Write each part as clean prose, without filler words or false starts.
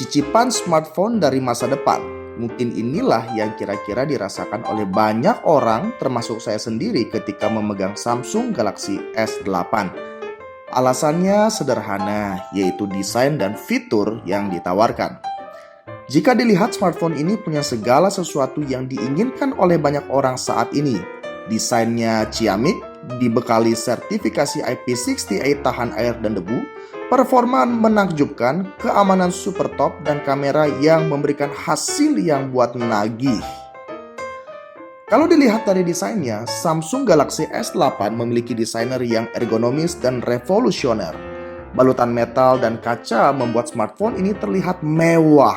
cicipan smartphone dari masa depan. Mungkin inilah yang kira-kira dirasakan oleh banyak orang, termasuk saya sendiri ketika memegang Samsung Galaxy S8. Alasannya sederhana, yaitu desain dan fitur yang ditawarkan. Jika dilihat, smartphone ini punya segala sesuatu yang diinginkan oleh banyak orang saat ini. Desainnya ciamik, dibekali sertifikasi IP68 tahan air dan debu, performa menakjubkan, keamanan super top, dan kamera yang memberikan hasil yang buat menagih. Kalau dilihat dari desainnya, Samsung Galaxy S8 memiliki desainer yang ergonomis dan revolusioner. Balutan metal dan kaca membuat smartphone ini terlihat mewah.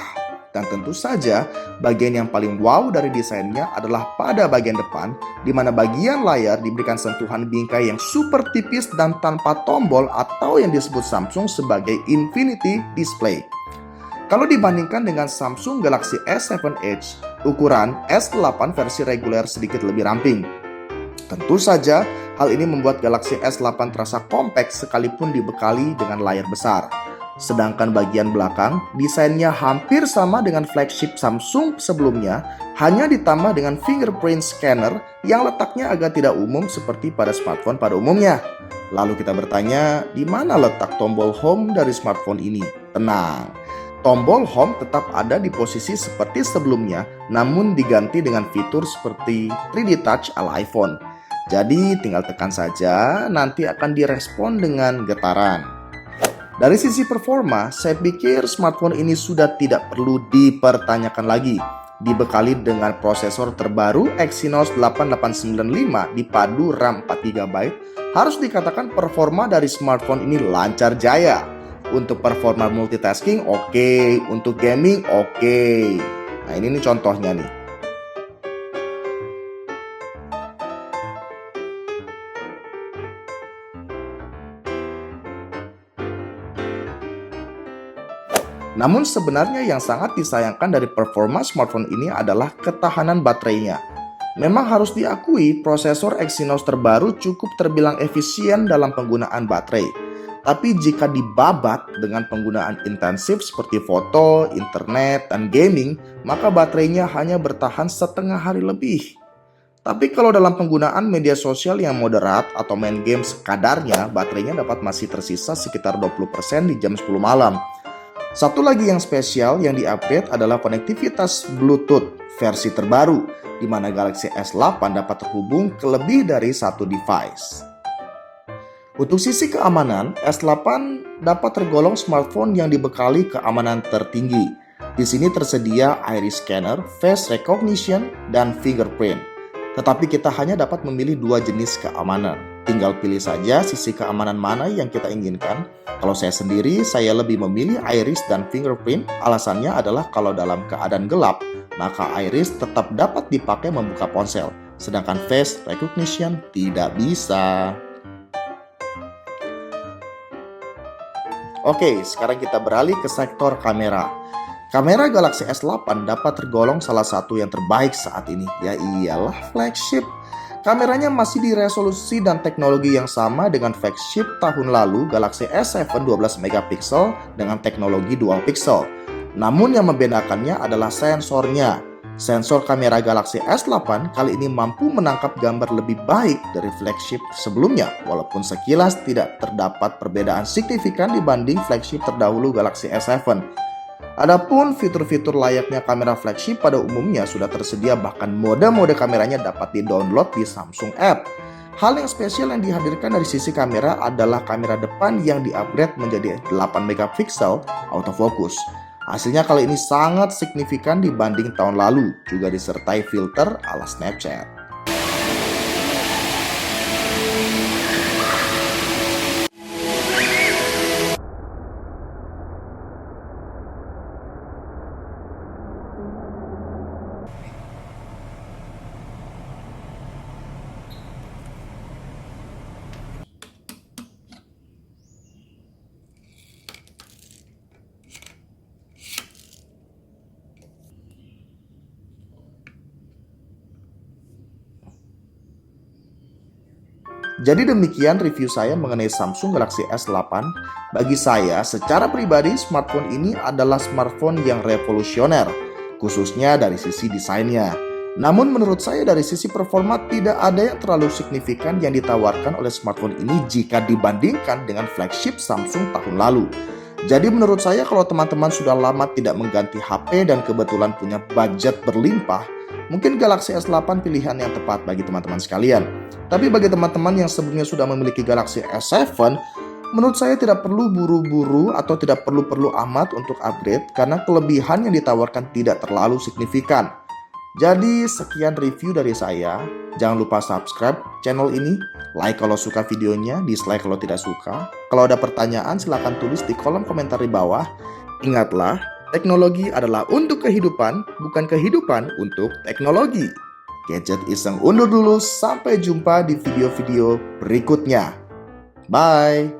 Dan tentu saja, bagian yang paling wow dari desainnya adalah pada bagian depan, di mana bagian layar diberikan sentuhan bingkai yang super tipis dan tanpa tombol atau yang disebut Samsung sebagai Infinity Display. Kalau dibandingkan dengan Samsung Galaxy S7 Edge, ukuran S8 versi reguler sedikit lebih ramping. Tentu saja, hal ini membuat Galaxy S8 terasa kompak sekalipun dibekali dengan layar besar. Sedangkan bagian belakang, desainnya hampir sama dengan flagship Samsung sebelumnya, hanya ditambah dengan fingerprint scanner yang letaknya agak tidak umum seperti pada smartphone pada umumnya. Lalu kita bertanya, di mana letak tombol home dari smartphone ini? Tenang, tombol home tetap ada di posisi seperti sebelumnya, namun diganti dengan fitur seperti 3D Touch ala iPhone. Jadi tinggal tekan saja, nanti akan direspon dengan getaran. Dari sisi performa, saya pikir smartphone ini sudah tidak perlu dipertanyakan lagi. Dibekali dengan prosesor terbaru Exynos 8895 dipadu RAM 4GB, harus dikatakan performa dari smartphone ini lancar jaya. Untuk performa multitasking oke, untuk gaming oke. Nah ini nih contohnya nih. Namun sebenarnya yang sangat disayangkan dari performa smartphone ini adalah ketahanan baterainya. Memang harus diakui prosesor Exynos terbaru cukup terbilang efisien dalam penggunaan baterai. Tapi jika dibabat dengan penggunaan intensif seperti foto, internet, dan gaming, maka baterainya hanya bertahan setengah hari lebih. Tapi kalau dalam penggunaan media sosial yang moderat atau main game sekadarnya, baterainya dapat masih tersisa sekitar 20% di jam 10 malam. Satu lagi yang spesial yang di-upgrade adalah konektivitas Bluetooth versi terbaru, di mana Galaxy S8 dapat terhubung ke lebih dari satu device. Untuk sisi keamanan, S8 dapat tergolong smartphone yang dibekali keamanan tertinggi. Di sini tersedia iris scanner, face recognition, dan fingerprint. Tetapi kita hanya dapat memilih dua jenis keamanan. Tinggal pilih saja sisi keamanan mana yang kita inginkan. Kalau saya sendiri, saya lebih memilih iris dan fingerprint. Alasannya adalah kalau dalam keadaan gelap, maka iris tetap dapat dipakai membuka ponsel. Sedangkan face recognition tidak bisa. Oke, sekarang kita beralih ke sektor kamera. Kamera Galaxy S8 dapat tergolong salah satu yang terbaik saat ini. Ya iyalah, flagship. Kameranya masih di resolusi dan teknologi yang sama dengan flagship tahun lalu Galaxy S7 12MP dengan teknologi dual pixel. Namun yang membedakannya adalah sensornya. Sensor kamera Galaxy S8 kali ini mampu menangkap gambar lebih baik dari flagship sebelumnya, walaupun sekilas tidak terdapat perbedaan signifikan dibanding flagship terdahulu Galaxy S7. Adapun fitur-fitur layaknya kamera flagship pada umumnya sudah tersedia, bahkan mode-mode kameranya dapat di-download di Samsung App. Hal yang spesial yang dihadirkan dari sisi kamera adalah kamera depan yang di-upgrade menjadi 8MP autofocus. Hasilnya kali ini sangat signifikan dibanding tahun lalu, juga disertai filter ala Snapchat. Jadi demikian review saya mengenai Samsung Galaxy S8. Bagi saya, secara pribadi smartphone ini adalah smartphone yang revolusioner, khususnya dari sisi desainnya. Namun menurut saya dari sisi performa tidak ada yang terlalu signifikan yang ditawarkan oleh smartphone ini jika dibandingkan dengan flagship Samsung tahun lalu. Jadi menurut saya kalau teman-teman sudah lama tidak mengganti HP dan kebetulan punya budget berlimpah, mungkin Galaxy S8 pilihan yang tepat bagi teman-teman sekalian. Tapi bagi teman-teman yang sebelumnya sudah memiliki Galaxy S7, menurut saya tidak perlu buru-buru atau tidak perlu-perlu amat untuk upgrade karena kelebihan yang ditawarkan tidak terlalu signifikan. Jadi sekian review dari saya. Jangan lupa subscribe channel ini, like kalau suka videonya, dislike kalau tidak suka. Kalau ada pertanyaan silahkan tulis di kolom komentar di bawah. Ingatlah, teknologi adalah untuk kehidupan, bukan kehidupan untuk teknologi. Gadget Iseng undur dulu, sampai jumpa di video-video berikutnya. Bye!